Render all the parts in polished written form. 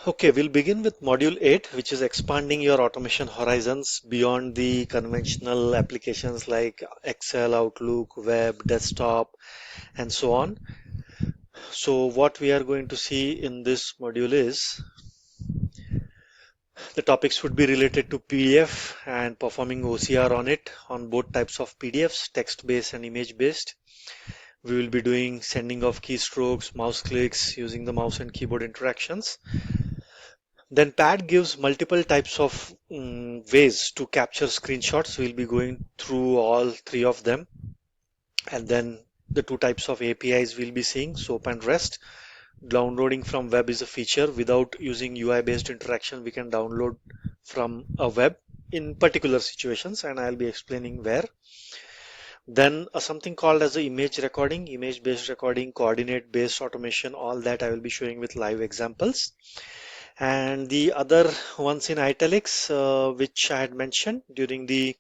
Okay, we'll begin with module 8, which is expanding your automation horizons beyond the conventional applications like Excel, Outlook, web, desktop, and so on. So what we are going to see in this module is the topics would be related to PDF and performing OCR on it on both types of PDFs, text-based and image-based. We will be doing sending of keystrokes, mouse clicks, using the mouse and keyboard interactions. Then Pad gives multiple types of ways to capture screenshots. We'll be going through all three of them. And then the two types of APIs we'll be seeing, SOAP and REST. Downloading from web is a feature. Without using UI-based interaction, we can download from a web in particular situations, and I'll be explaining where. Then something called as the image recording, image-based recording, coordinate-based automation, all that I will be showing with live examples. And the other ones in italics, which I had mentioned during the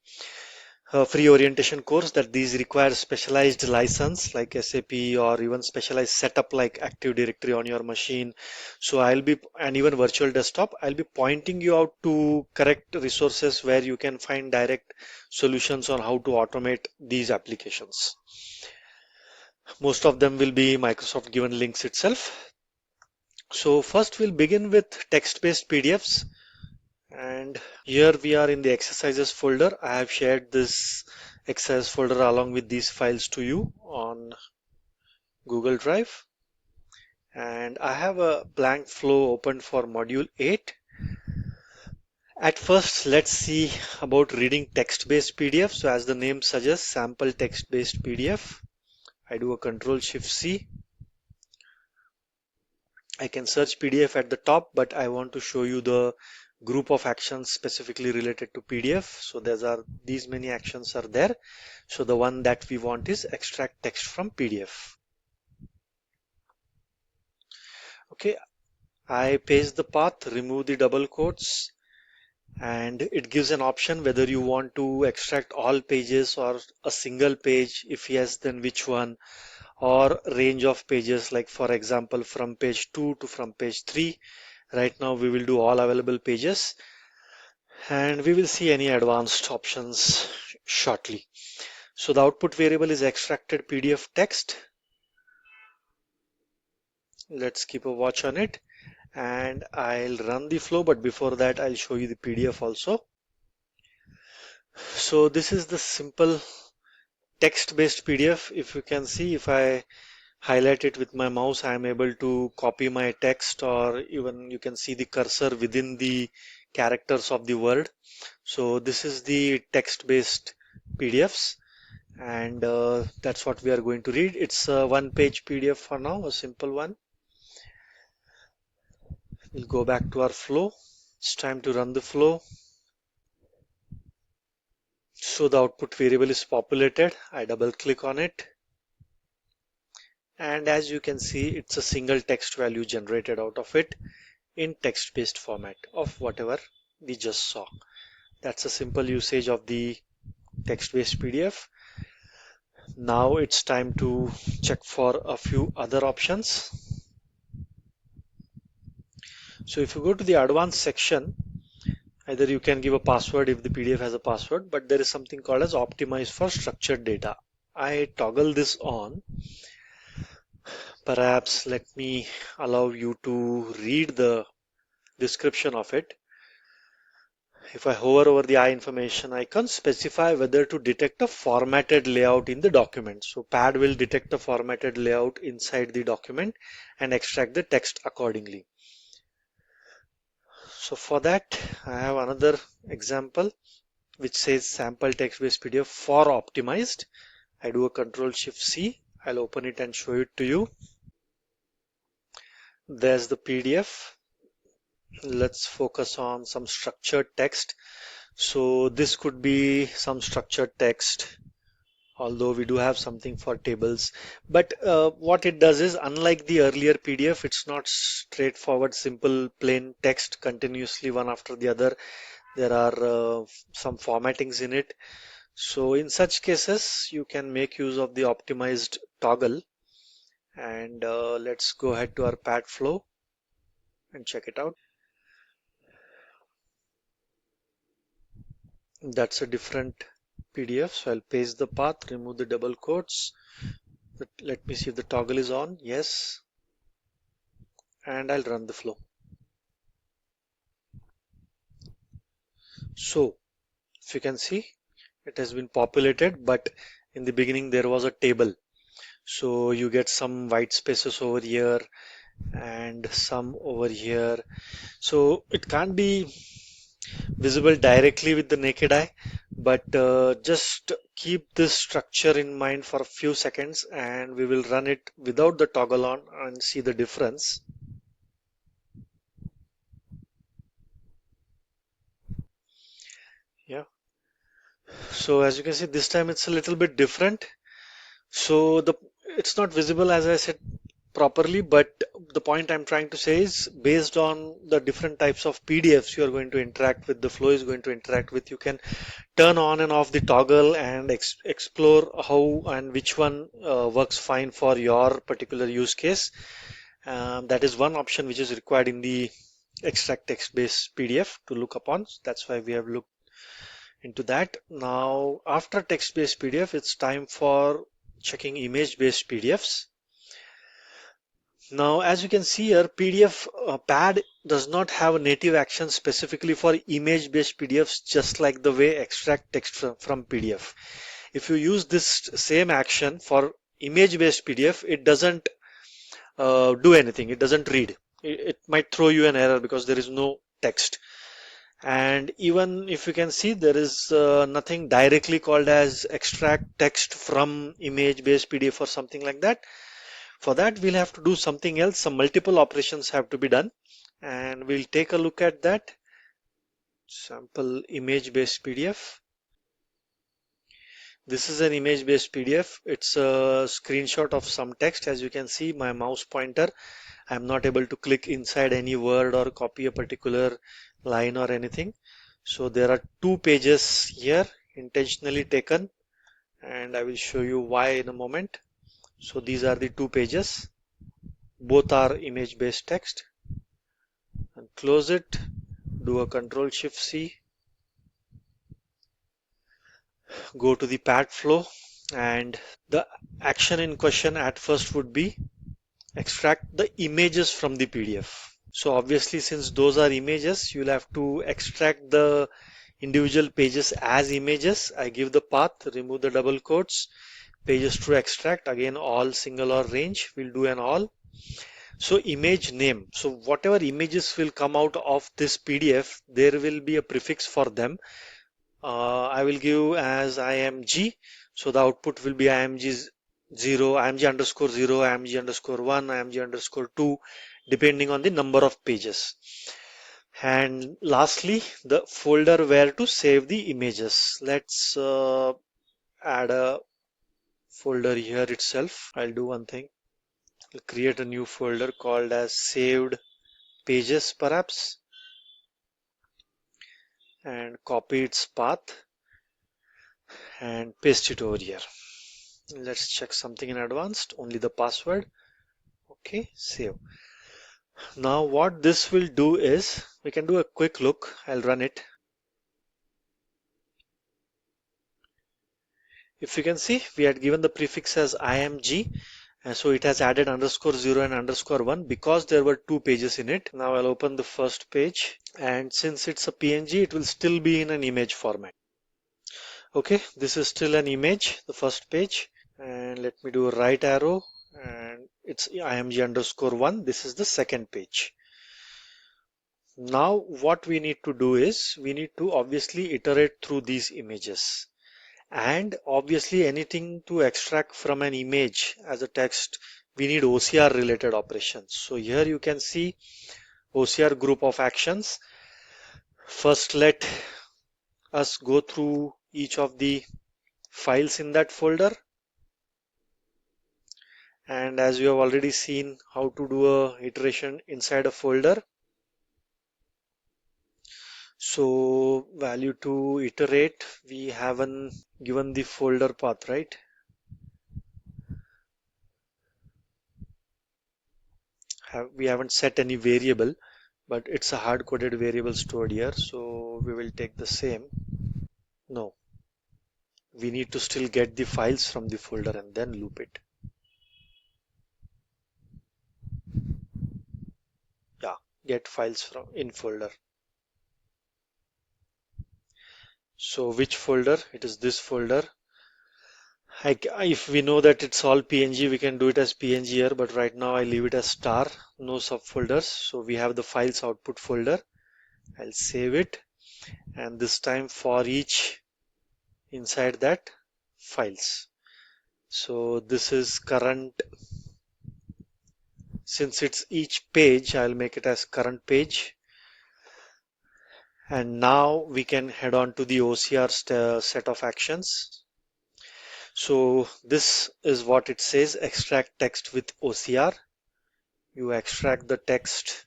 free orientation course, that these require specialized license like SAP or even specialized setup like Active Directory on your machine. So and even virtual desktop, I'll be pointing you out to correct resources where you can find direct solutions on how to automate these applications. Most of them will be Microsoft given links itself. So first we'll begin with text-based PDFs, and here we are in the exercises folder. I have shared this exercise folder along with these files to you on Google Drive, and I have a blank flow open for module 8. At first, let's see about reading text-based PDF. So as the name suggests, sample text-based PDF. I do a Control-Shift-C. I can search PDF at the top, but I want to show you the group of actions specifically related to PDF. So these many actions are there. So the one that we want is extract text from PDF. Okay, I paste the path, remove the double quotes, and it gives an option whether you want to extract all pages or a single page. If yes, then which one, or range of pages, like for example from page 2 to from page 3. Right now we will do all available pages, and we will see any advanced options shortly. So the output variable is extracted PDF text. Let's keep a watch on it, and I'll run the flow, but before that I'll show you the PDF also. So this is the simple text-based PDF. If you can see, if I highlight it with my mouse, I am able to copy my text, or even you can see the cursor within the characters of the word. So this is the text-based PDFs, and that's what we are going to read. It's a one-page PDF for now, a simple one. We'll go back to our flow. It's time to run the flow. So the output variable is populated. I double click on it, and as you can see, it's a single text value generated out of it in text-based format of whatever we just saw. That's a simple usage of the text-based PDF. Now it's time to check for a few other options. So if you go to the advanced section, either you can give a password if the PDF has a password, but there is something called as optimize for structured data. I toggle this on. Perhaps let me allow you to read the description of it. If I hover over the I information icon, specify whether to detect a formatted layout in the document. So Pad will detect a formatted layout inside the document and extract the text accordingly. So for that, I have another example which says sample text-based PDF for optimized. I do a Control-Shift-C. I'll open it and show it to you. There's the PDF. Let's focus on some structured text. So this could be some structured text, although we do have something for tables. But what it does is, unlike the earlier PDF, it's not straightforward, simple, plain text continuously one after the other. There are some formattings in it. So in such cases, you can make use of the optimized toggle. And let's go ahead to our pad flow and check it out. That's a different PDF. So I'll paste the path, remove the double quotes. Let me see if the toggle is on. Yes. And I'll run the flow. So if you can see, it has been populated, but in the beginning there was a table. So you get some white spaces over here and some over here. So it can't be visible directly with the naked eye, but just keep this structure in mind for a few seconds and we will run it without the toggle on and see the difference. Yeah. So as you can see, this time it's a little bit different. So it's not visible as I said properly, but the point I'm trying to say is based on the different types of PDFs you are going to interact with, the flow is going to interact with, you can turn on and off the toggle and explore how and which one works fine for your particular use case. That is one option which is required in the extract text based PDF to look upon. That's why we have looked into that. Now, after text based PDF, it's time for checking image based PDFs. Now, as you can see here, PDF pad does not have a native action specifically for image based PDFs, just like the way extract text from PDF. If you use this same action for image based PDF, it doesn't do anything. It doesn't read. It might throw you an error because there is no text. And even if you can see, there is nothing directly called as extract text from image based PDF or something like that. For that, we'll have to do something else. Some multiple operations have to be done, and we'll take a look at that. Sample image based PDF. This is an image based PDF. It's a screenshot of some text. As you can see, my mouse pointer, I'm not able to click inside any word or copy a particular line or anything. So there are two pages here intentionally taken, and I will show you why in a moment. So these are the two pages. Both are image based text. And close it, do a Control Shift C, go to the pad flow, and the action in question at first would be extract the images from the PDF. So obviously, since those are images, you'll have to extract the individual pages as images. I give the path, remove the double quotes, pages to extract, again all single or range, we'll do an all. So image name, so whatever images will come out of this PDF, there will be a prefix for them. I will give as img, so the output will be img 0, img underscore 0, img underscore 1, img underscore 2, depending on the number of pages. And lastly, the folder where to save the images. Let's add a folder here itself. I'll do one thing. I'll create a new folder called as saved pages perhaps, and copy its path and paste it over here. Let's check something in advanced, only the password. Okay, save. Now what this will do is, we can do a quick look. I'll run it. If you can see, we had given the prefix as img, and so it has added underscore 0 and underscore 1 because there were two pages in it. Now I'll open the first page, and since it's a PNG, it will still be in an image format. Okay, this is still an image, the first page, and let me do a right arrow, and it's img underscore 1. This is the second page. Now what we need to do is, we need to obviously iterate through these images. And obviously anything to extract from an image as a text, we need OCR related operations. So here you can see OCR group of actions. First, let us go through each of the files in that folder. And as you have already seen how to do a iteration inside a folder. So value to iterate, we haven't given the folder path, right? We haven't set any variable, but it's a hard-coded variable stored here, so we will take the same. No, we need to still get the files from the folder and then loop it. Yeah, get files from in folder. So which folder? It is this folder. If we know that it's all PNG, we can do it as PNG here, but right now I leave it as star, no subfolders. So we have the files output folder. I'll save it, and this time for each inside that files. So this is current. Since it's each page, I'll make it as current page. And now we can head on to the OCR set of actions. So this is what it says: extract text with OCR. You extract the text.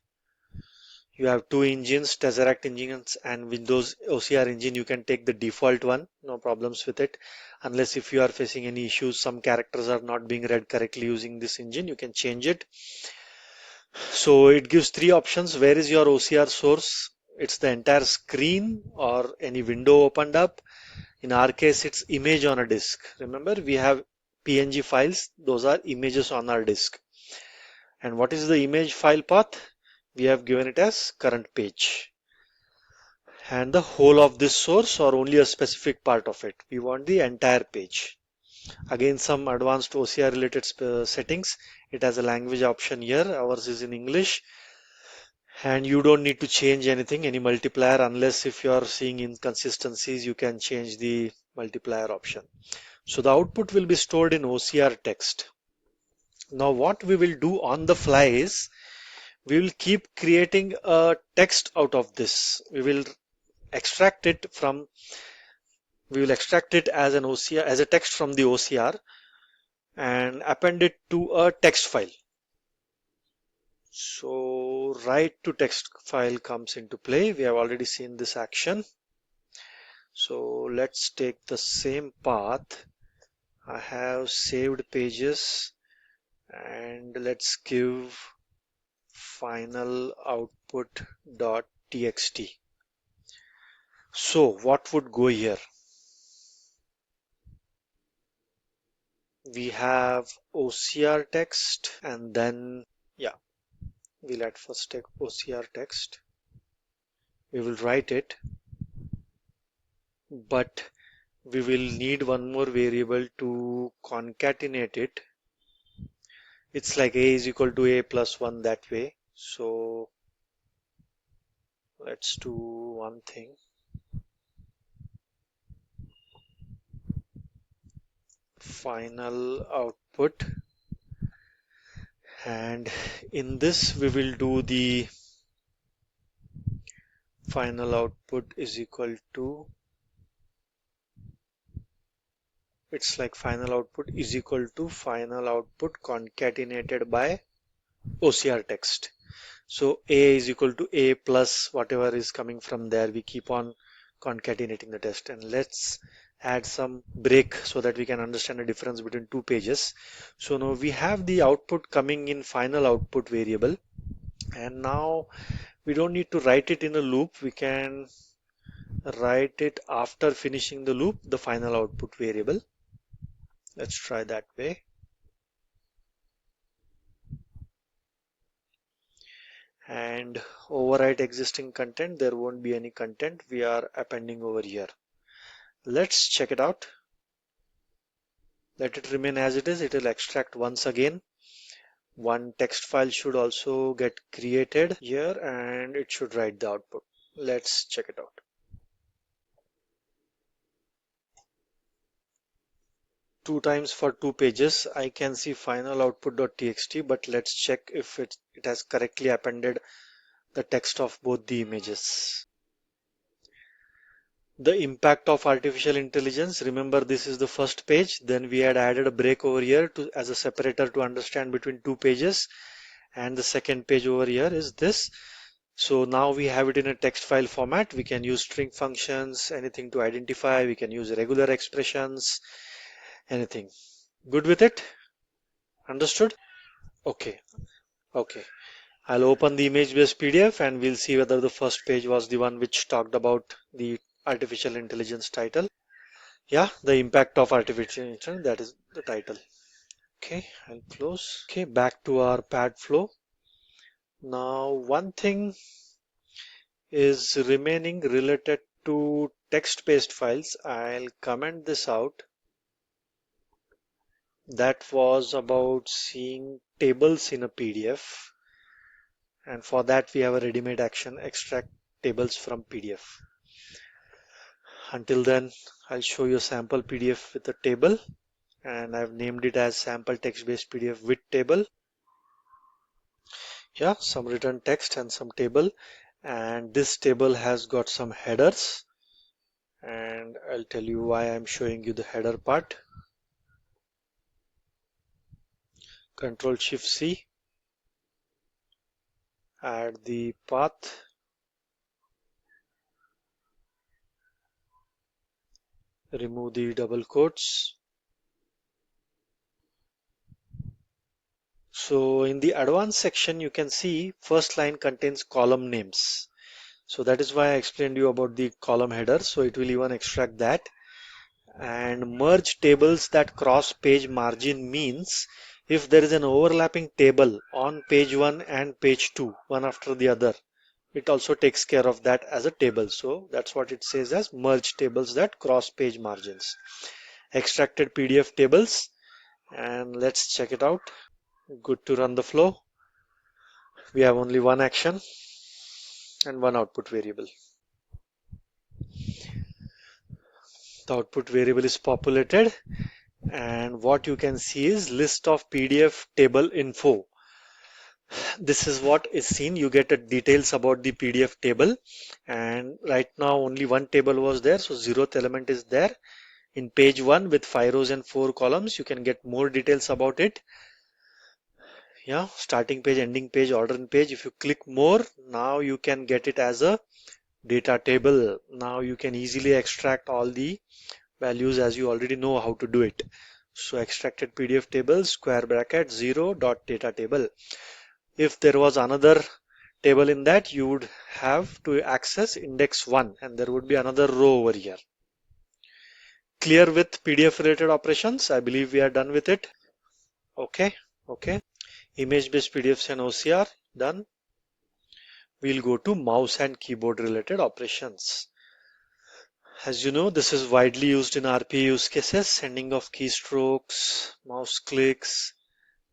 You have two engines, Tesseract engines and Windows OCR engine. You can take the default one, no problems with it. Unless if you are facing any issues, some characters are not being read correctly using this engine, you can change it. So it gives three options. Where is your OCR source? It's the entire screen or any window opened up. In our case, it's image on a disk. Remember, we have PNG files. Those are images on our disk. And what is the image file path? We have given it as current page. And the whole of this source or only a specific part of it. We want the entire page. Again, some advanced OCR related settings. It has a language option here. Ours is in English. And you don't need to change anything, any multiplier, unless if you are seeing inconsistencies, you can change the multiplier option. So the output will be stored in OCR text. Now what we will do on the fly is we will keep creating a text out of this. We will extract it as an OCR, as a text from the OCR and append it to a text file. So write to text file comes into play. We have already seen this action. So let's take the same path. I have saved pages and let's give final output dot txt. So what would go here? We have OCR text and then we'll at first take OCR text. We will write it, but we will need one more variable to concatenate it. It's like a is equal to a plus 1 that way. So let's do one thing. Final output, and in this we will do the final output is equal to, it's like final output is equal to final output concatenated by OCR text. So a is equal to a plus whatever is coming from there. We keep on concatenating the text, and let's add some break so that we can understand the difference between two pages. So now we have the output coming in final output variable, and now we don't need to write it in a loop. We can write it after finishing the loop, the final output variable. Let's try that way. And overwrite existing content. There won't be any content. We are appending over here. Let's check it out. Let it remain as it is. It will extract once again. One text file should also get created here and it should write the output. Let's check it out. Two times for two pages. I can see final output.txt, but let's check if it has correctly appended the text of both the images. The impact of artificial intelligence. Remember, this is the first page. Then we had added a break over here as a separator to understand between two pages. And the second page over here is this. So now we have it in a text file format. We can use string functions, anything to identify. We can use regular expressions, anything. Good with it? Understood? Okay. Okay. I'll open the image-based PDF and we'll see whether the first page was the one which talked about the artificial intelligence title. Yeah, the impact of artificial intelligence, that is the title. Okay, I'll close. Okay, back to our pad flow. Now, one thing is remaining related to text-based files. I'll comment this out. That was about seeing tables in a PDF. And for that, we have a ready-made action, extract tables from PDF. Until then, I'll show you a sample PDF with a table, and I've named it as sample text-based PDF with table. Yeah, some written text and some table, and this table has got some headers, and I'll tell you why I'm showing you the header part. Control Shift C, add the path, remove the double quotes. So in the advanced section, you can see first line contains column names. So that is why I explained you about the column header. So it will even extract that. And merge tables that cross page margin means if there is an overlapping table on page 1 and page 2, one after the other, it also takes care of that as a table. So that's what it says as merge tables that cross page margins. Extracted PDF tables, and let's check it out. Good to run the flow. We have only one action and one output variable. The output variable is populated, and what you can see is list of PDF table info. This is what is seen. You get details about the PDF table, and right now only one table was there, so 0th element is there in page 1 with 5 rows and 4 columns. You can get more details about it. Yeah, starting page, ending page, order in page. If you click more, now you can get it as a data table. Now you can easily extract all the values as you already know how to do it. So extracted PDF table, square bracket 0 dot data table. If there was another table in that, you would have to access index 1 and there would be another row over here. Clear with PDF related operations? I believe we are done with it. Okay. Image based PDFs and OCR done. We'll go to mouse and keyboard related operations. As you know, this is widely used in RPA use cases, sending of keystrokes, mouse clicks.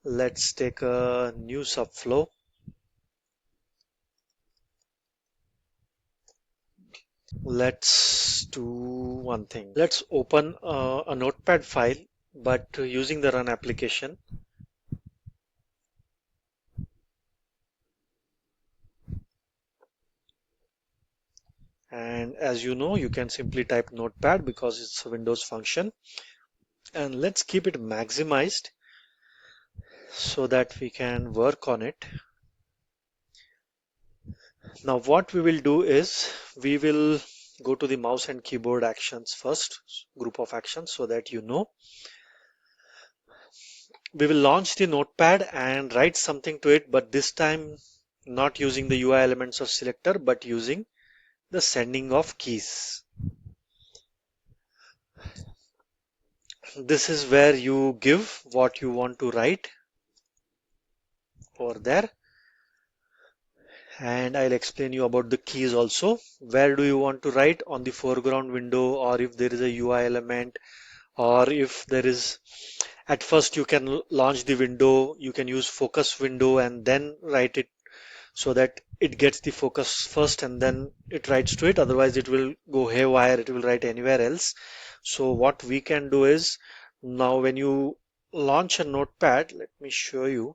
Let's take a new subflow. Let's do one thing. Let's open a notepad file, but using the run application. And as you know, you can simply type notepad because it's a Windows function. And let's keep it maximized so that we can work on it. Now what we will do is we will go to the mouse and keyboard actions first, group of actions, so that you know. We will launch the notepad and write something to it, but this time not using the UI elements of selector, but using the sending of keys. This is where you give what you want to write over there. And I'll explain you about the keys also. Where do you want to write? On the foreground window, or if there is a UI element, or if there is, at first you can launch the window, you can use focus window and then write it so that it gets the focus first and then it writes to it. Otherwise it will go haywire, it will write anywhere else. So what we can do is, now when you launch a notepad, let me show you.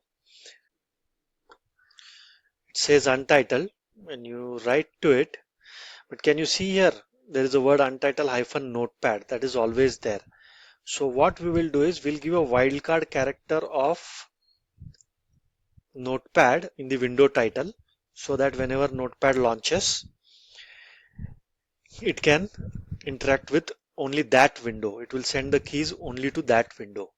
It says untitled when you write to it, but can you see here there is a word untitled hyphen notepad that is always there. So what we will do is we'll give a wildcard character of notepad in the window title so that whenever notepad launches, it can interact with only that window. It will send the keys only to that window.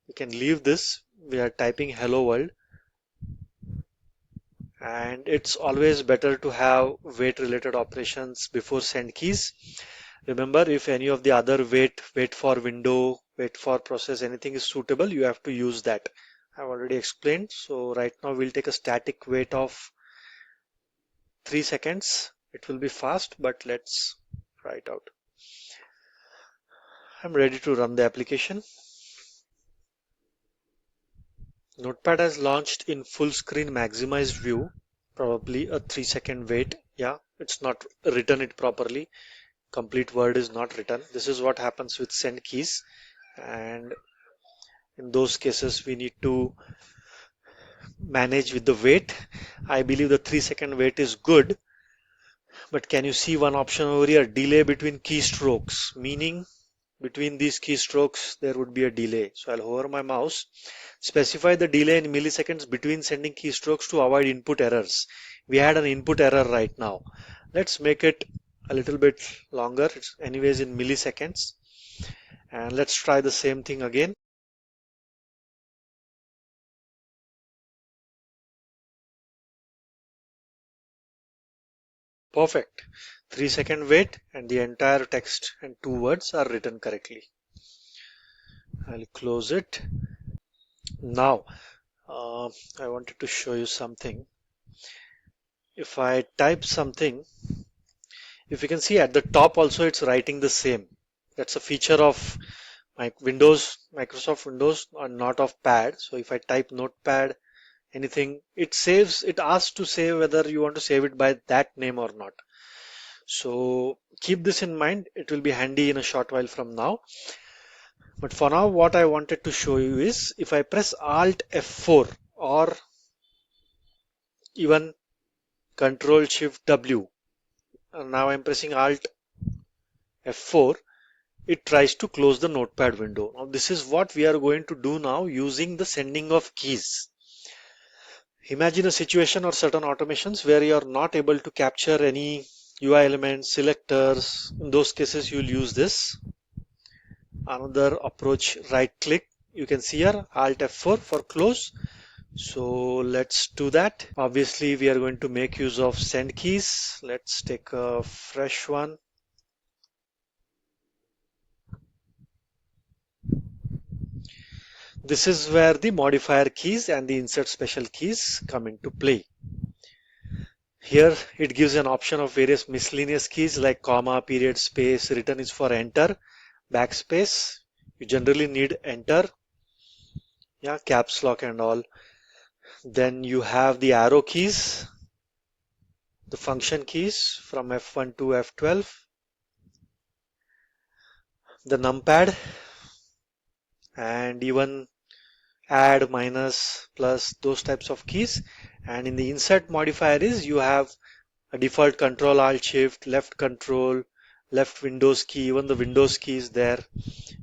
You can leave this. We are typing hello world, and it's always better to have wait related operations before send keys. Remember, if any of the other wait for window, wait for process, anything is suitable, you have to use that. I've already explained. So right now we'll take a static wait of 3 seconds. It will be fast, but let's try it out. I'm ready to run the application. Notepad has launched in full screen maximized view, probably a 3-second wait. Yeah, it's not written it properly. Complete word is not written. This is what happens with send keys, and in those cases we need to manage with the wait. I believe the 3-second wait is good, but can you see one option over here? Delay between keystrokes, meaning between these keystrokes there would be a delay. So I'll hover my mouse, specify the delay in milliseconds between sending keystrokes to avoid input errors. We had an input error right now. Let's make it a little bit longer. It's anyways in milliseconds. And let's try the same thing again. Perfect. 3-second wait and the entire text and 2 words are written correctly. I'll close it. Now, I wanted to show you something. If I type something, if you can see at the top also it's writing the same. That's a feature of my Windows, Microsoft Windows, or not of pad. So if I type notepad, anything, it saves, it asks to save whether you want to save it by that name or not. So keep this in mind. It will be handy in a short while from now. But for now, what I wanted to show you is if I press Alt F4 or even Control Shift W, and now I'm pressing Alt F4, it tries to close the notepad window. Now this is what we are going to do now using the sending of keys. Imagine a situation or certain automations where you are not able to capture any UI elements, selectors. In those cases, you'll use this. Another approach, right click. You can see here Alt F4 for close. So let's do that. Obviously, we are going to make use of send keys. Let's take a fresh one. This is where the modifier keys and the insert special keys come into play. Here it gives an option of various miscellaneous keys like comma, period, space. Written is for enter, backspace. You generally need enter, yeah, caps lock and all. Then you have the arrow keys, the function keys from F1 to F12, the numpad, and even add, minus, plus, those types of keys. And in the insert modifier is you have a default control alt shift, left control, left Windows key, even the Windows key is there.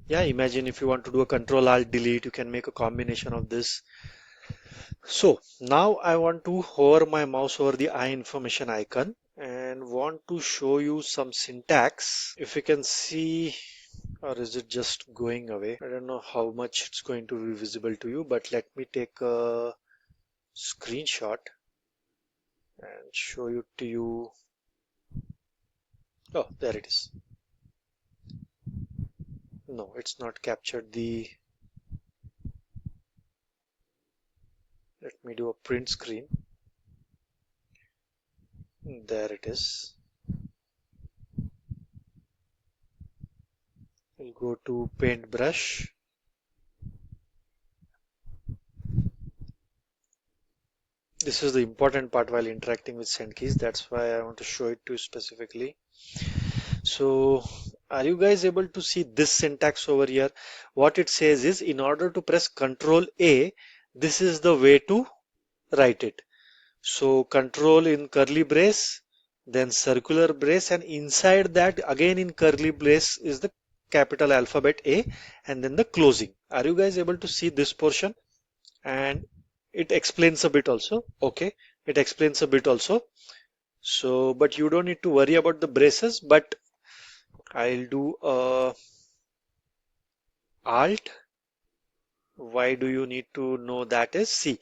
Yeah, imagine if you want to do a control alt delete, you can make a combination of this. So now I want to hover my mouse over the eye information icon and want to show you some syntax. If you can see, or is it just going away? I don't know how much it's going to be visible to you, but let me take a screenshot and show it to you. Oh, there it is. No, it's not captured the. Let me do a print screen. There it is. We'll go to paintbrush. This is the important part while interacting with send keys. That's why I want to show it to you specifically. So are you guys able to see this syntax over here? What it says is in order to press Control A, this is the way to write it. So control in curly brace, then circular brace, and inside that again in curly brace is the capital alphabet A and then the closing. Are you guys able to see this portion? And it explains a bit also. Okay, it explains a bit also. So, but you don't need to worry about the braces, but I'll do a alt. Why do you need to know that is? See,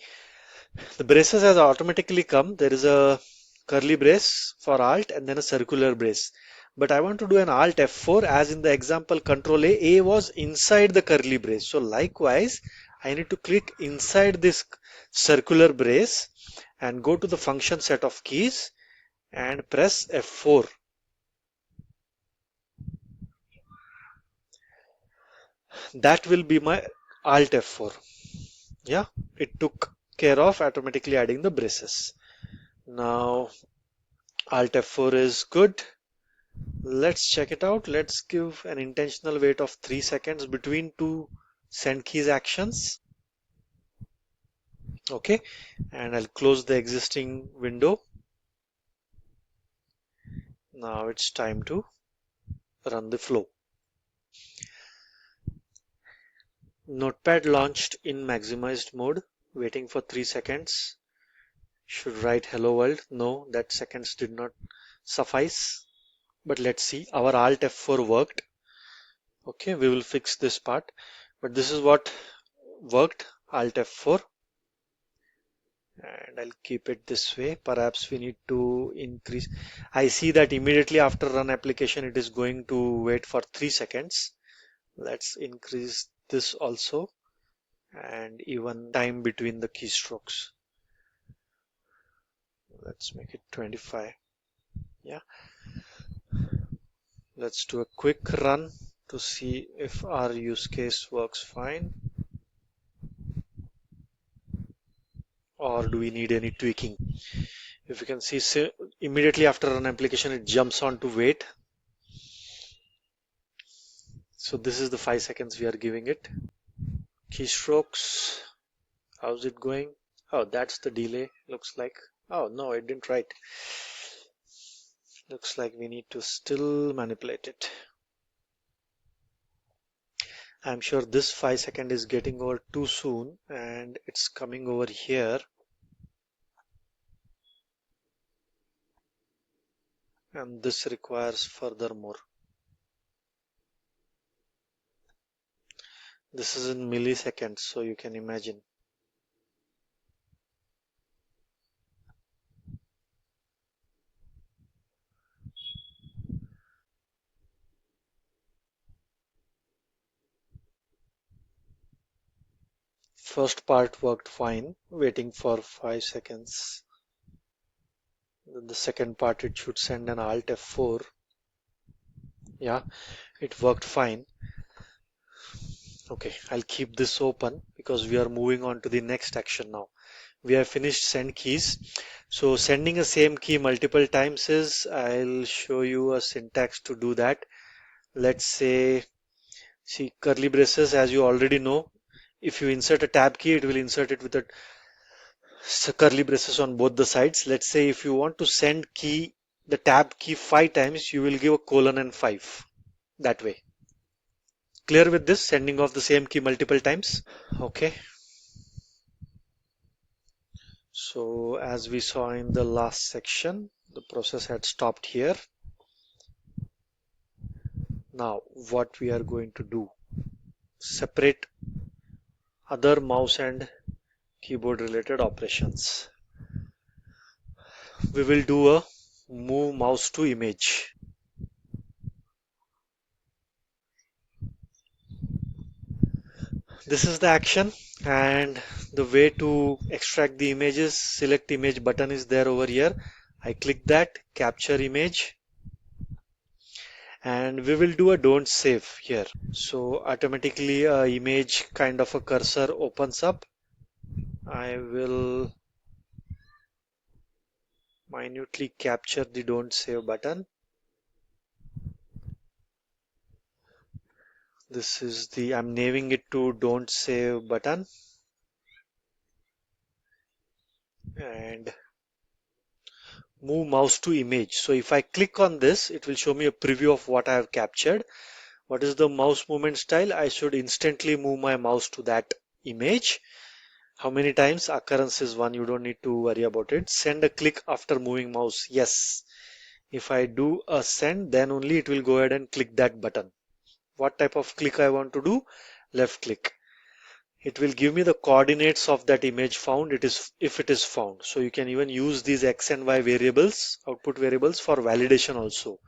the braces has automatically come. There is a curly brace for alt and then a circular brace. but I want to do an Alt F4 as in the example Control A was inside the curly brace. So likewise, I need to click inside this circular brace and go to the function set of keys and press F4. That will be my Alt F4. Yeah, it took care of automatically adding the braces. Now Alt F4 is good. Let's check it out. Let's give an intentional wait of 3 seconds between two send keys actions. Okay, and I'll close the existing window. Now it's time to run the flow. Notepad launched in maximized mode, waiting for 3 seconds. Should write hello world. No, that seconds did not suffice. But let's see, our Alt F4 worked. Okay, we will fix this part. But this is what worked, Alt F4. And I'll keep it this way. Perhaps we need to increase. I see that immediately after run application, it is going to wait for 3 seconds. Let's increase this also, and even time between the keystrokes. Let's make it 25. Yeah. Let's do a quick run to see if our use case works fine. Or do we need any tweaking? If you can see, so immediately after run application, it jumps on to wait. So this is the 5 seconds we are giving it. Keystrokes, how's it going? Oh, that's the delay, looks like. Oh no, it didn't write. Looks like we need to still manipulate it. I'm sure this 5 second is getting over too soon and it's coming over here. And this requires furthermore. This is in milliseconds, so you can imagine. First part worked fine, waiting for 5 seconds. The second part, it should send an Alt F4. Yeah, it worked fine. Okay, I'll keep this open because we are moving on to the next action now. We have finished send keys. So sending a same key multiple times is, I'll show you a syntax to do that. Let's say, see curly braces, as you already know, if you insert a tab key, it will insert it with a curly braces on both the sides. Let's say if you want to send the tab key 5 times, you will give a colon and 5 that way. Clear with this sending of the same key multiple times? Okay. So as we saw in the last section, the process had stopped here. Now what we are going to do, separate other mouse and keyboard related operations. We will do a move mouse to image. This is the action, and the way to extract the images, select image button is there over here. I click that, capture image, and we will do a don't save here. So automatically a image kind of a cursor opens up. I will minutely capture the don't save button. This is I'm naming it to don't save button, and move mouse to image. So if I click on this, it will show me a preview of what I have captured. What is the mouse movement style? I should instantly move my mouse to that image. How many times? Occurrence is 1. You don't need to worry about it. Send a click after moving mouse. Yes. If I do a send, then only it will go ahead and click that button. What type of click I want to do? Left click. It will give me the coordinates of that image found, if it is found. So you can even use these X and Y variables, output variables, for validation also.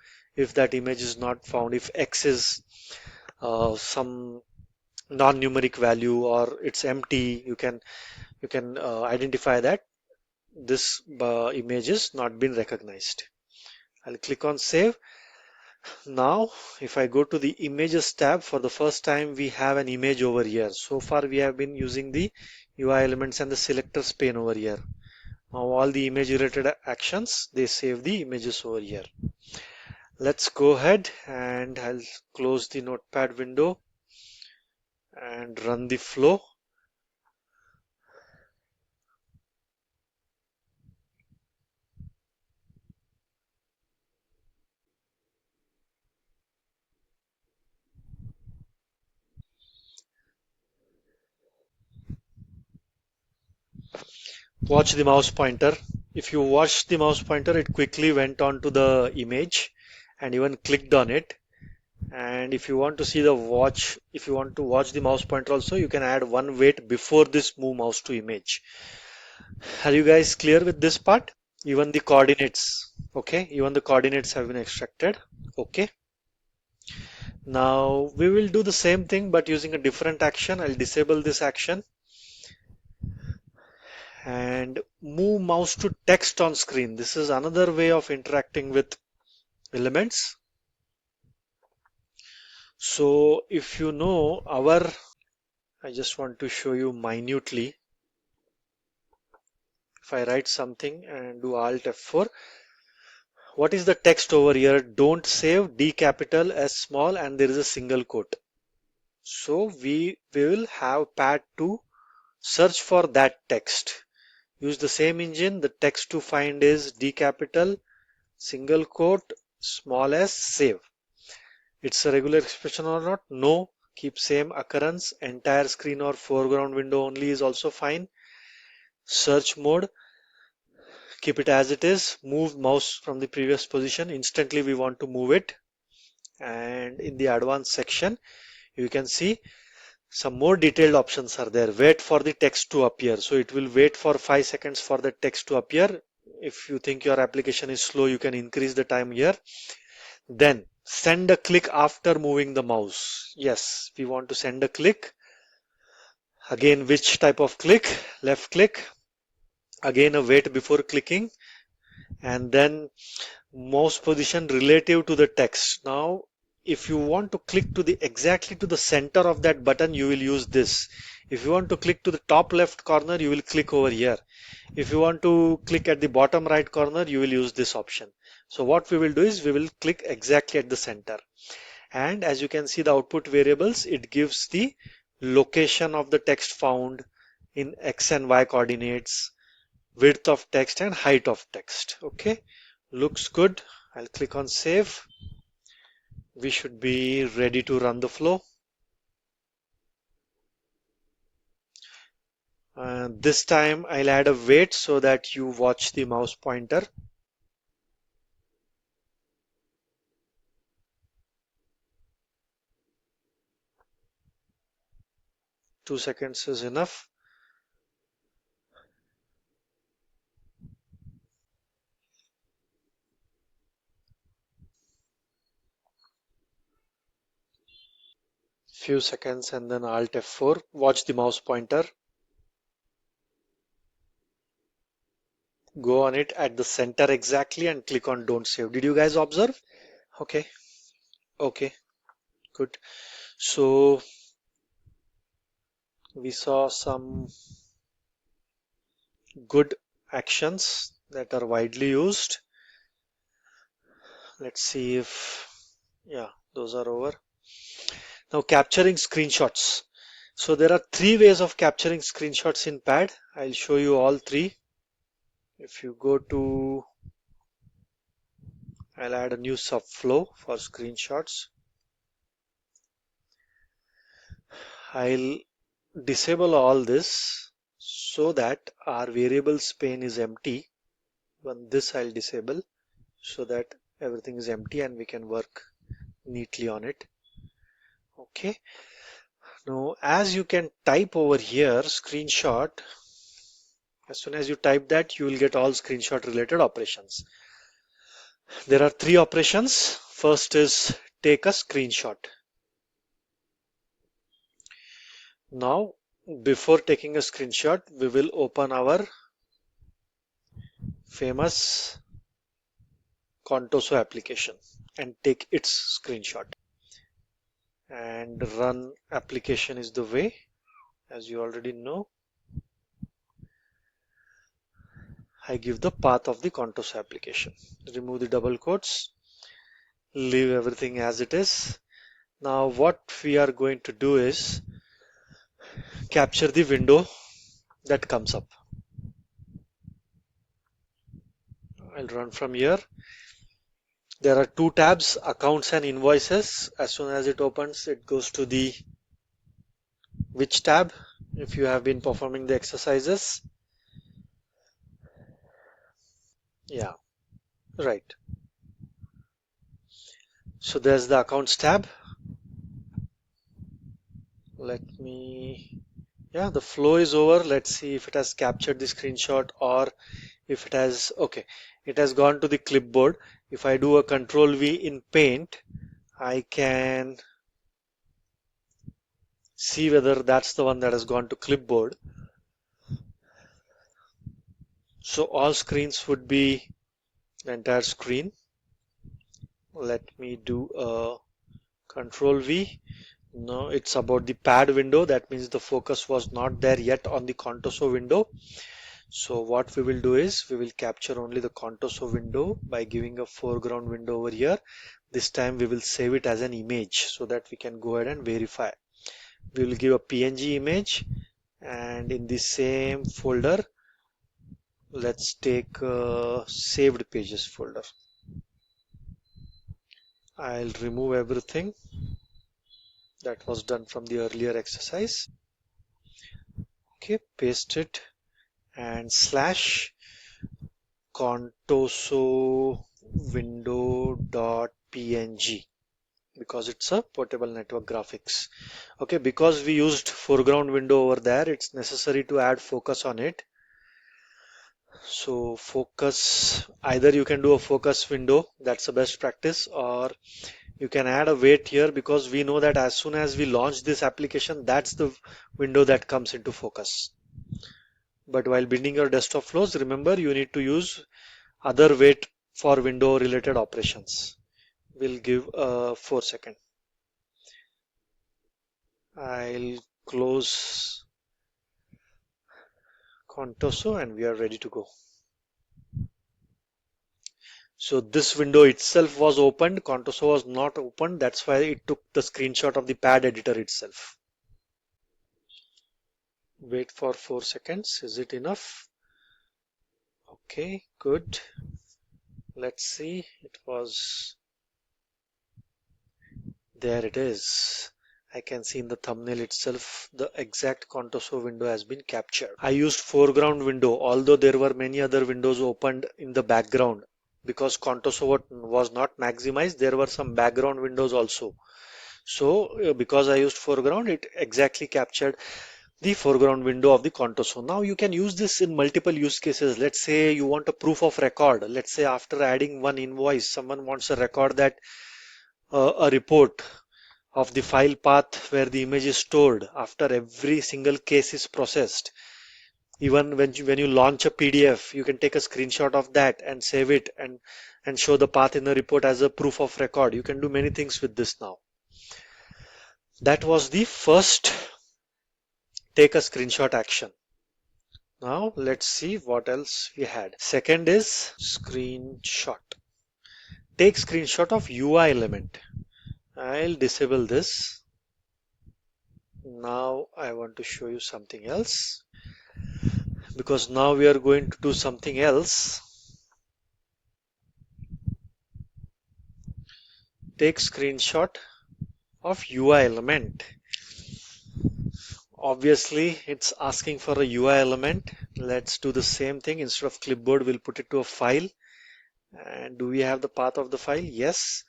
if that image is not found, if X is some non-numeric value or it's empty, you can identify that this image is not been recognized. I'll click on save. Now if I go to the images tab, for the first time we have an image over here. So far we have been using the UI elements and the selectors pane over here. Now all the image related actions, they save the images over here. Let's go ahead and I'll close the notepad window and run the flow. Watch the mouse pointer. If you watch the mouse pointer, it quickly went on to the image and even clicked on it. And if you want to see the watch, if you want to watch the mouse pointer also, you can add one wait before this move mouse to image. Are you guys clear with this part? Even the coordinates, okay, even the coordinates have been extracted. Okay, now we will do the same thing but using a different action. I'll disable this action and move mouse to text on screen. This is another way of interacting with elements. So if you know I just want to show you minutely. If I write something and do Alt F4, what is the text over here? Don't save, D capital, S small, and there is a single quote. So we will have pad to search for that text. Use the same engine. The text to find is D capital, single quote, small s, save. It's a regular expression or not? No. Keep same occurrence. Entire screen or foreground window only is also fine. Search mode. Keep it as it is. Move mouse from the previous position. Instantly we want to move it. And in the advanced section, you can see some more detailed options are there. Wait for the text to appear. So it will wait for 5 seconds for the text to appear. If you think your application is slow, you can increase the time here. Then send a click after moving the mouse. Yes, we want to send a click. Again, which type of click? Left click. Again, a wait before clicking. And then mouse position relative to the text. Now, if you want to click to the exactly to the center of that button, you will use this. If you want to click to the top left corner, you will click over here. If you want to click at the bottom right corner, you will use this option. So what we will do is we will click exactly at the center. And as you can see the output variables, it gives the location of the text found in X and Y coordinates, width of text and height of text. Okay, looks good. I'll click on save. We should be ready to run the flow. This time I'll add a wait so that you watch the mouse pointer. Two seconds is enough. Few seconds and then Alt F4. Watch the mouse pointer. Go on it at the center exactly and click on don't save. Did you guys observe? Okay. Okay. Good. So we saw some good actions that are widely used. Let's see if, yeah, those are over. Now capturing screenshots. So there are three ways of capturing screenshots in pad. I'll show you all three. If you go to, I'll add a new subflow for screenshots. I'll disable all this so that our variables pane is empty. When this I'll disable so that everything is empty and we can work neatly on it. Okay. Now, as you can type over here, screenshot, as soon as you type that, you will get all screenshot related operations. There are three operations. First is take a screenshot. Now, before taking a screenshot, we will open our famous Contoso application and take its screenshot. And run application is the way, as you already know. I give the path of the Contoso application. Remove the double quotes. Leave everything as it is. Now what we are going to do is capture the window that comes up. I'll run from here. There are two tabs, accounts and invoices. As soon as it opens, it goes to the which tab if you have been performing the exercises. Yeah, right. So there's the accounts tab. Yeah, the flow is over. Let's see if it has captured the screenshot or if it has, okay, it has gone to the clipboard. If I do a control V in Paint, I can see whether that's the one that has gone to clipboard. So all screens would be the entire screen. Let me do a control V. No, it's about the pad window. That means the focus was not there yet on the Contoso window. So what we will do is we will capture only the Contoso window by giving a foreground window over here. This time we will save it as an image so that we can go ahead and verify. We will give a PNG image, and in the same folder, let's take saved pages folder. I'll remove everything that was done from the earlier exercise. Okay, paste it and slash Contoso window.png because it's a portable network graphics. Okay, because we used foreground window over there, it's necessary to add focus on it. So focus, either you can do a focus window, that's the best practice, or you can add a wait here because we know that as soon as we launch this application, that's the window that comes into focus. But while building your desktop flows, remember you need to use other wait for window related operations. We'll give 4 seconds. I'll close Contoso and we are ready to go. So this window itself was opened, Contoso was not opened, that's why it took the screenshot of the pad editor itself. Wait for 4 seconds, is it enough? Okay, good. Let's see, it was, there it is. I can see in the thumbnail itself the exact Contoso window has been captured. I used foreground window, although there were many other windows opened in the background. Because Contoso was not maximized, there were some background windows also. So because I used foreground, it exactly captured the foreground window of the Contoso. Now you can use this in multiple use cases. Let's say you want a proof of record. Let's say after adding one invoice, someone wants a record that a report of the file path where the image is stored after every single case is processed. Even when you launch a PDF, you can take a screenshot of that and save it and show the path in the report as a proof of record. You can do many things with this now. That was the first take a screenshot action. Now let's see what else we had. Second is screenshot. Take screenshot of UI element. I'll disable this. Now I want to show you something else, because now we are going to do something else. Take screenshot of UI element. Obviously it's asking for a UI element. Let's do the same thing. Instead of clipboard, we'll put it to a file. And do we have the path of the file? Yes.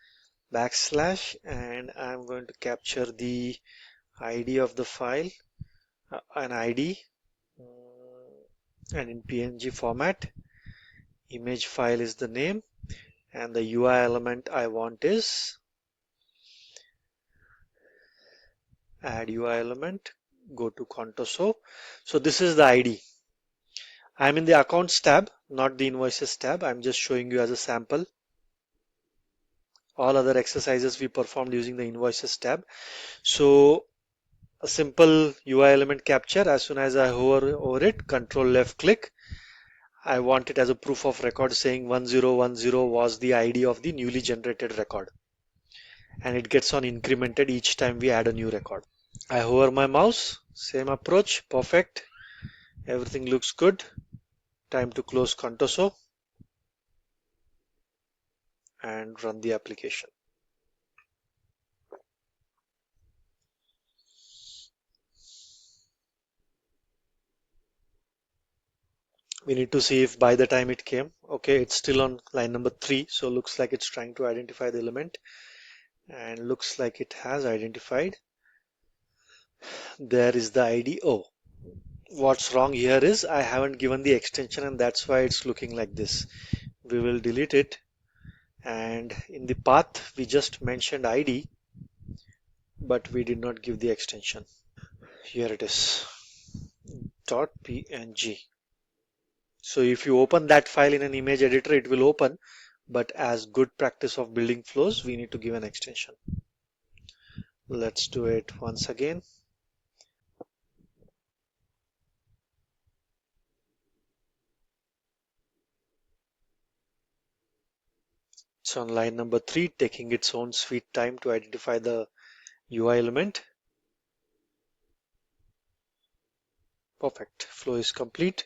Backslash, and I'm going to capture the ID of the file, an ID, and in PNG format. Image file is the name. and the UI element I want is add UI element, go to Contoso. So this is the ID. I'm in the accounts tab, not the invoices tab. I'm just showing you as a sample. All other exercises we performed using the invoices tab. So a simple UI element capture, as soon as I hover over it, control left click, I want it as a proof of record saying 1010 was the ID of the newly generated record, and it gets on incremented each time we add a new record. I hover my mouse, same approach, perfect. Everything looks good. Time to close Contoso and run the application. We need to see if by the time it came, okay, it's still on line number 3, so looks like it's trying to identify the element, and looks like it has identified. There is the ID. Oh, what's wrong here is I haven't given the extension, and that's why it's looking like this. We will delete it, and in the path we just mentioned ID, but we did not give the extension. Here it is, .png. So if you open that file in an image editor, it will open, but as good practice of building flows, we need to give an extension. Let's do it once again. It's on line number 3, taking its own sweet time to identify the UI element. Perfect. Flow is complete.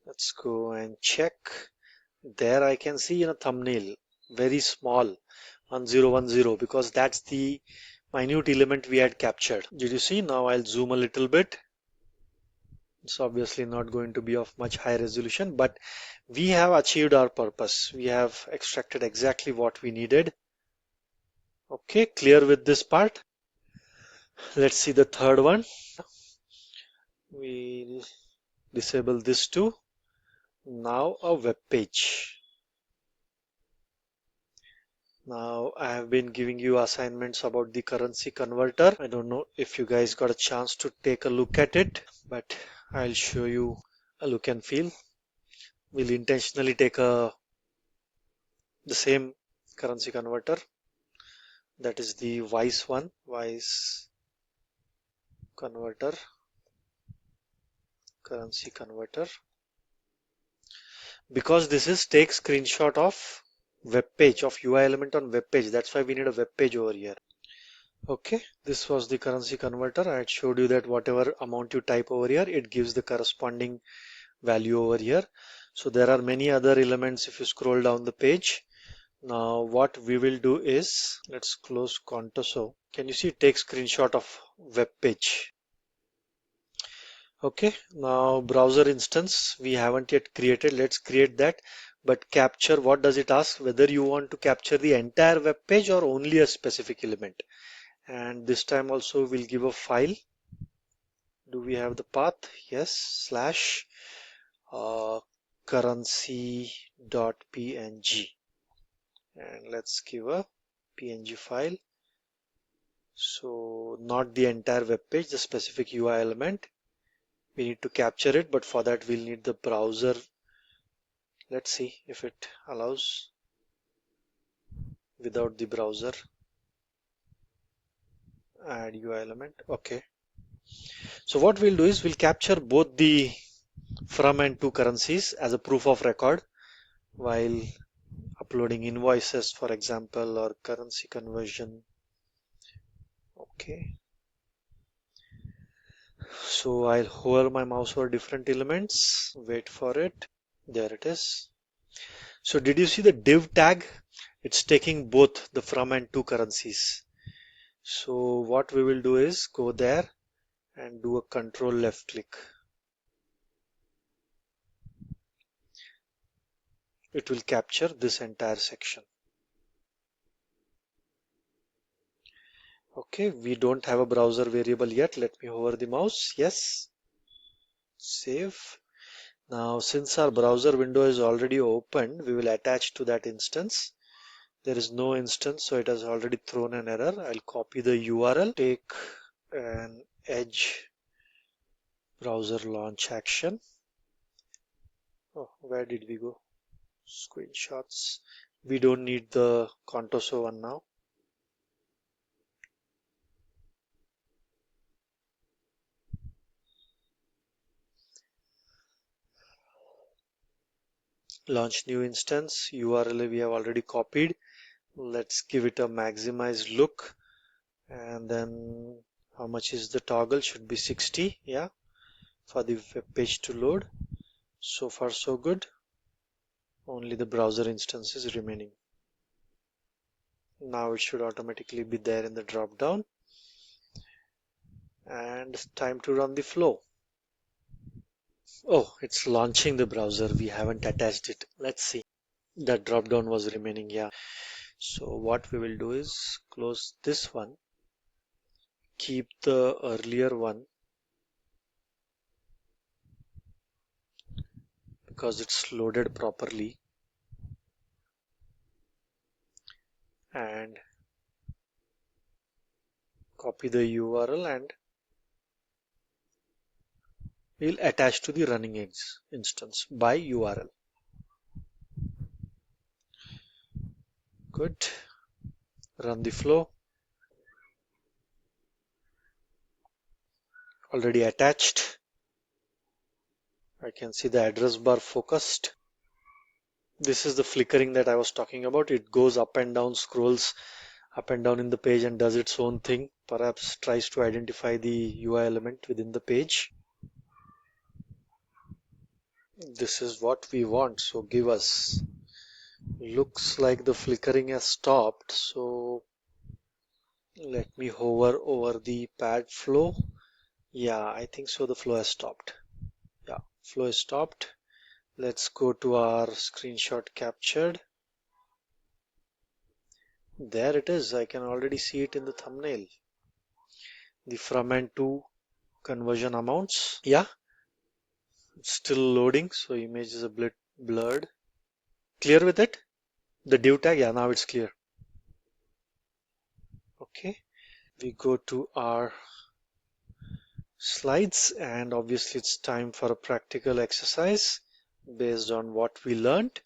Let's go and check. There I can see in a thumbnail, very small, 1010, because that's the minute element we had captured. Did you see? Now I'll zoom a little bit. It's obviously not going to be of much high resolution, but we have achieved our purpose. We have extracted exactly what we needed. Okay, clear with this part. Let's see the third one. We disable this too. Now a web page. Now I have been giving you assignments about the currency converter. I don't know if you guys got a chance to take a look at it, but I'll show you a look and feel. We'll intentionally take the same currency converter. That is the Wise one, Wise converter, currency converter. Because this is take screenshot of web page, of UI element on web page. That's why we need a web page over here. Okay, this was the currency converter. I had showed you that whatever amount you type over here, it gives the corresponding value over here. So there are many other elements if you scroll down the page. Now what we will do is, let's close Contoso. Can you see take screenshot of web page? Okay, now browser instance we haven't yet created. Let's create that. But capture, what does it ask? Whether you want to capture the entire web page or only a specific element. And this time also we'll give a file. Do we have the path? Yes, slash currency.png, and let's give a png file. So not the entire web page, the specific UI element. We need to capture it, but for that we'll need the browser. Let's see if it allows without the browser. Add UI element. Okay. So what we'll do is we'll capture both the from and to currencies as a proof of record while uploading invoices, for example, or currency conversion. Okay. So I'll hover my mouse over different elements, wait for it. There it is. So did you see the div tag? It's taking both the from and to currencies. So what we will do is go there and do a control left click. It will capture this entire section. Okay, we don't have a browser variable yet. Let me hover the mouse. Yes. Save. Now, since our browser window is already opened, we will attach to that instance. There is no instance, so it has already thrown an error. I'll copy the URL, take an Edge browser launch action. Oh, where did we go? Screenshots. We don't need the Contoso one now. Launch new instance. URL we have already copied. Let's give it a maximized look. And then how much is the toggle? Should be 60. Yeah, for the web page to load. So far so good. Only the browser instance is remaining. Now it should automatically be there in the drop down. And time to run the flow. Oh, it's launching the browser. We haven't attached it. Let's see. That drop down was remaining. Yeah. So what we will do is close this one. Keep the earlier one because it's loaded properly. And copy the URL and we'll attach to the running instance by URL. Good. Run the flow. Already attached. I can see the address bar focused. This is the flickering that I was talking about. It goes up and down, scrolls up and down in the page and does its own thing. Perhaps tries to identify the UI element within the page. This is what we want, so give us. Looks like the flickering has stopped, so let me hover over the pad flow. Yeah, I think so. The flow has stopped. Yeah, flow is stopped. Let's go to our screenshot captured. There it is. I can already see it in the thumbnail. The from and to conversion amounts. Yeah, it's still loading, so image is a bit blurred. Clear with it? The div tag, yeah, now it's clear. Okay, we go to our slides and obviously it's time for a practical exercise based on what we learned.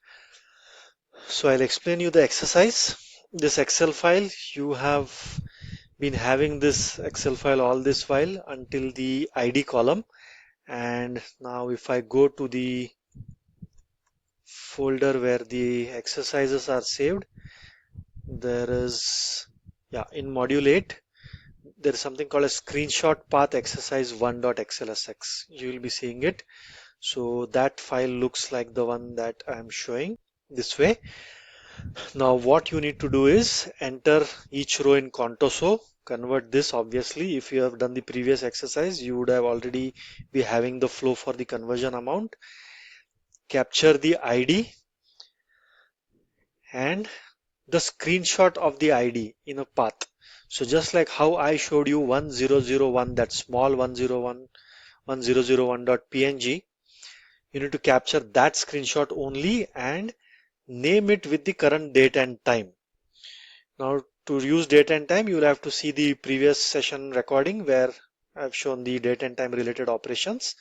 So I'll explain you the exercise. This Excel file, you have been having this Excel file all this while until the ID column, and now if I go to the folder where the exercises are saved, there is, yeah, in module 8 there is something called a screenshot path exercise 1.xlsx. You will be seeing it. So that file looks like the one that I'm showing this way. Now what you need to do is enter each row in Contoso, convert this. Obviously if you have done the previous exercise you would have already be having the flow for the conversion amount. Capture the ID and the screenshot of the ID in a path. So just like how I showed you 1001, that small 101 1001.png, you need to capture that screenshot only and name it with the current date and time. Now to use date and time, you will have to see the previous session recording where I've shown the date and time related operations.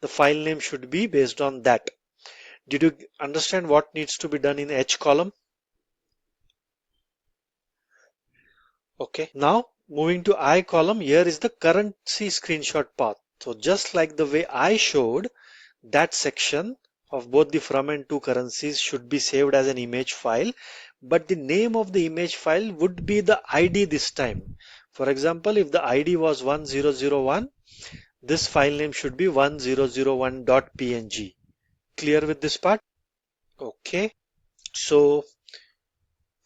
The file name should be based on that. Did you understand what needs to be done in H column? Okay, now moving to I column, here is the currency screenshot path. So just like the way I showed, that section of both the from and to currencies should be saved as an image file, but the name of the image file would be the ID this time. For example, if the ID was 1001, this file name should be 1001.png. Clear with this part? Okay, so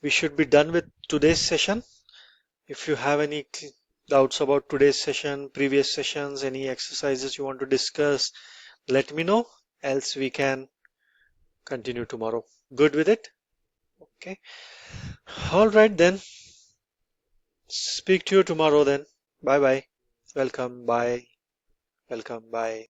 we should be done with today's session. If you have any doubts about today's session, previous sessions, any exercises you want to discuss, let me know, else we can continue tomorrow. Good with it? Okay. All right then. Speak to you tomorrow then. Bye bye. Welcome. Bye. Welcome. Bye.